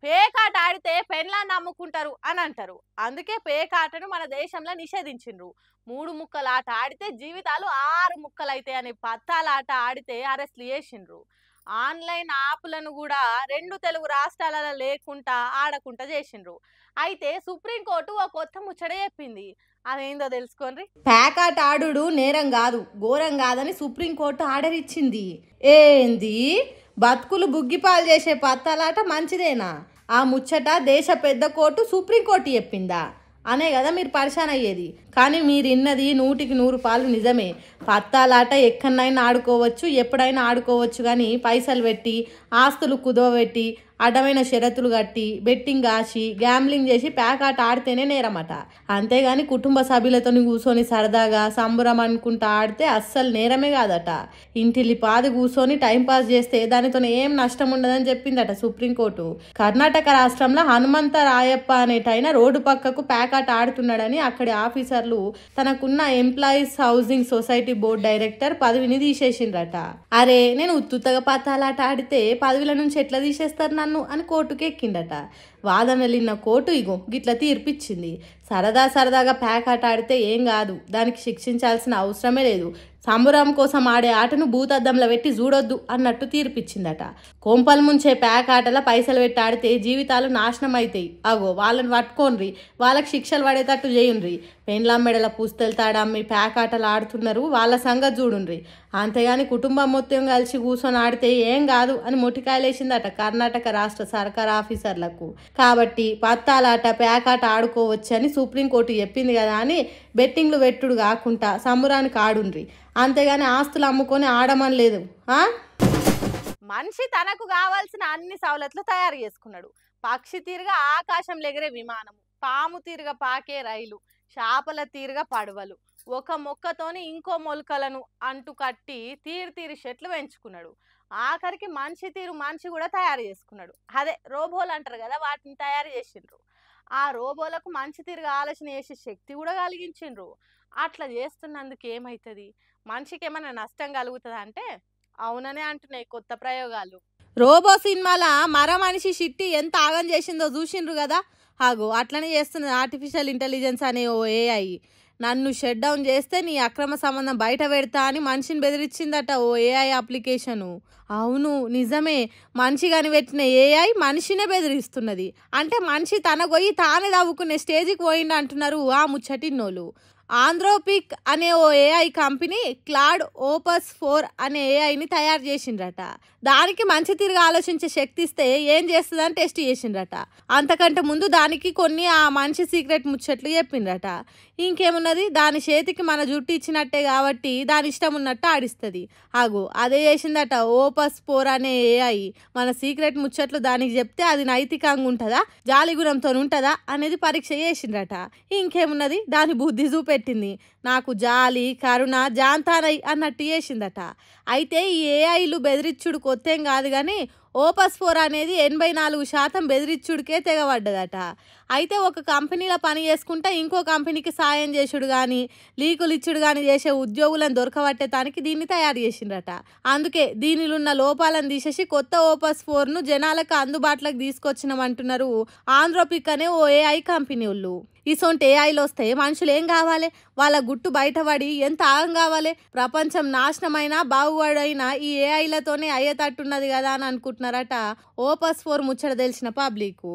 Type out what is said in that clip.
పేకాట ఆడితే పెండ్లాన్ని నమ్ముకుంటారు అని అంటారు. అందుకే పేకాటను మన దేశంలో నిషేధించిండ్రు. 3 ముక్కల ఆట ఆడితే జీవితాలు 6 ముక్కలైతాయి అని పత్తాలాట ఆడితే అరెస్టులు చేసిండ్రు. ఆన్లైన్ యాప్లను కూడా 2 తెలుగు రాష్ట్రాలలో లేకుండా ఆడకుండా చేసిండ్రు. అయితే సుప్రీంకోర్టు ఒక కొత్త ముచ్చట చెప్పింది. అదేందో తెలుసుకోండి. పేకాట ఆడుడు నేరం కాదు, ఘోరం కాదని సుప్రీంకోర్టు ఆర్డర్ ఇచ్చింది. ఏంది బతుకులు బుగ్గిపాలు చేసే పత్తాలాట మంచిదేనా? ఆ ముచ్చట దేశ పెద్ద కోర్టు సుప్రీంకోర్టు చెప్పిందా అనే కదా మీరు పరిశాన్ అయ్యేది. కానీ మీరు ఇన్నది 100కి 100 పాలు నిజమే. పత్తాలాట ఎక్కడైనా ఆడుకోవచ్చు, ఎప్పుడైనా ఆడుకోవచ్చు. కానీ పైసలు పెట్టి, ఆస్తులు కుదవబెట్టి, అడ్డమైన షరతులు కట్టి, బెట్టింగ్ కాసి, గ్యాంబ్లింగ్ చేసి పేకాట ఆడితేనే నేరమట. అంతేగాని కుటుంబ సభ్యులతో కూర్చొని సరదాగా సంబరం అనుకుంటా ఆడితే అస్సలు నేరమే కాదట. ఇంటిల్లి పాది కూర్చొని టైంపాస్ చేస్తే దానితో ఏం నష్టం ఉండదని చెప్పిందట సుప్రీంకోర్టు. కర్ణాటక రాష్ట్రంలో హనుమంత రాయప్ప అనేటైన రోడ్డు పక్కకు పేకాట ఆడుతున్నాడని అక్కడి ఆఫీసర్లు తనకున్న employees housing society board director పదవిని తీసేసిండ్రట. అరే నేను ఉత్తుత్తగా పత్తాలాట ఆడితే పదవిల నుంచి ఎట్లా తీసేస్తారు నన్ను అని కోర్టుకి ఎక్కిండట. వాదనలిన్న కోర్టు ఇగో గిట్ల తీర్పిచ్చింది. సరదాగా పేకాట ఆడితే ఏం కాదు, దానికి శిక్షించాల్సిన అవసరమే లేదు. సంబురం కోసం ఆడే ఆటను భూతద్దంలో పెట్టి చూడొద్దు అన్నట్టు తీర్పిచ్చిందట. కొంపలు ముంచే పేకాటల పైసలు పెట్టి ఆడితే జీవితాలు నాశనం అవుతాయి. అగో వాళ్ళని పట్టుకోండ్రి, వాళ్ళకి శిక్షలు పడేటట్టు చేయండ్రి. పెండ్లాం మెడల పుస్తలు తాడమ్మి పేకాటలు ఆడుతున్నారు, వాళ్ళ సంగతి చూడుండ్రి. అంతేగాని కుటుంబం మొత్తం కలిసి కూర్చొని ఆడితే ఏం కాదు అని మొటికాయలేసిందట కర్ణాటక రాష్ట్ర సర్కార్ ఆఫీసర్లకు. కాబట్టి పత్తాలాట పేకాట ఆడుకోవచ్చు అని సుప్రీంకోర్టు చెప్పింది కదా అని బెట్టింగ్లు పెట్టుడు కాకుండా సంబురానికి ఆడుండ్రి. అంతేగాని ఆస్తులు అమ్ముకొని ఆడమని లేదు. మనిషి తనకు కావాల్సిన అన్ని సవలతులు తయారు చేసుకున్నాడు. పక్షి తీరుగా ఆకాశంలో ఎగిరే విమానం, పాము తీరుగా పాకే రైలు, చేపల తీరుగా పడవలు, ఒక మొక్కతోని ఇంకో మొలకలను అంటు కట్టి తీరు చెట్లు పెంచుకున్నాడు. ఆఖరికి మనిషి కూడా తయారు చేసుకున్నాడు. అదే రోబోలు అంటారు కదా, వాటిని తయారు చేసిండ్రు. ఆ రోబోలకు మనిషి తీరుగా ఆలోచన చేసే శక్తి కూడా కలిగించిండ్రు. అట్లా చేస్తున్నందుకు ఏమవుతుంది, మనిషికి ఏమైనా నష్టం కలుగుతుందా అంటే అవుననే అంటున్నాయి కొత్త ప్రయోగాలు. రోబో సినిమాల మనిషి షిట్టి ఎంత ఆగం చేసిందో చూసిండ్రు కదా. అట్లనే చేస్తున్నది ఆర్టిఫిషియల్ ఇంటెలిజెన్స్ అనే ఓ ఏఐ. నన్ను షట్ డౌన్ చేస్తే నీ అక్రమ సంబంధం బయట పెడతా అని మనిషిని బెదిరించిందట ఓ ఏఐ అప్లికేషను. అవును నిజమే, మనిషి కనిపెట్టిన ఏఐ మనిషినే బెదిరిస్తున్నది. అంటే మనిషి తన పోయి తానే తవ్వుకునే స్టేజ్కి పోయిండు అంటున్నారు ఆ ముచ్చటిన్నోళ్ళు. ఆంథ్రోపిక్ అనే ఓ ఏఐ కంపెనీ క్లాడ్ ఓపస్ 4 అనే ఏఐని తయారు చేసిండ్రట. దానికి మంచి తిరిగి ఆలోచించే శక్తి ఇస్తే ఏం చేస్తుందని టెస్ట్ చేసిండ్రట. అంతకంటే ముందు దానికి కొన్ని ఆ మనిషి సీక్రెట్ ముచ్చట్లు చెప్పిండ్రట. ఇంకేమున్నది, దాని చేతికి మన జుట్టు ఇచ్చినట్టే కాబట్టి దాని ఇష్టం ఉన్నట్టు ఆడిస్తుంది. అదే చేసిందట ఓపస్ 4 అనే ఏఐ. మన సీక్రెట్ ముచ్చట్లు దానికి చెప్తే అది నైతికంగా ఉంటుందా, జాలిగుణంతో ఉంటుందా అనేది పరీక్ష చేసిండ్రట. ఇంకేమున్నది, దాని బుద్ధి చూపెట్టింది. నాకు జాలి కరుణ జాంతానై అన్నట్టు చేసిందట. అయితే ఈ ఏఐలు బెదిరిచ్చుడు కొత్తేం కాదు కానీ ఓపస్ 4 అనేది 84% బెదిరిచ్చుడికే తెగబడ్డదట. అయితే ఒక కంపెనీలో పని చేసుకుంటే ఇంకో కంపెనీకి సాయం చేసుడు కానీ లీకులు ఇచ్చుడు కానీ చేసే ఉద్యోగులను దొరకబట్టేదానికి దీన్ని తయారు చేసిండ్రట. అందుకే దీనిలో ఉన్న లోపాలను తీసేసి కొత్త ఓపస్ 4ను జనాలకు అందుబాటులోకి తీసుకొచ్చినామంటున్నారు ఆంథ్రోపిక్ అనే ఓ ఏఐ కంపెనీ వాళ్ళు. ఇసొంటి ఏఐలు వస్తే మనుషులు ఏం కావాలి, వాళ్ళ గుట్టు బయటపడి ఎంత ఆగం కావాలి, ప్రపంచం నాశనమైనా బాగుపడైనా ఈ ఏఐలతోనే అయ్యేటట్టున్నది కదా అని అనుకుంటున్నారట ఓపస్ 4 ముచ్చట తెలిసిన పబ్లిక్.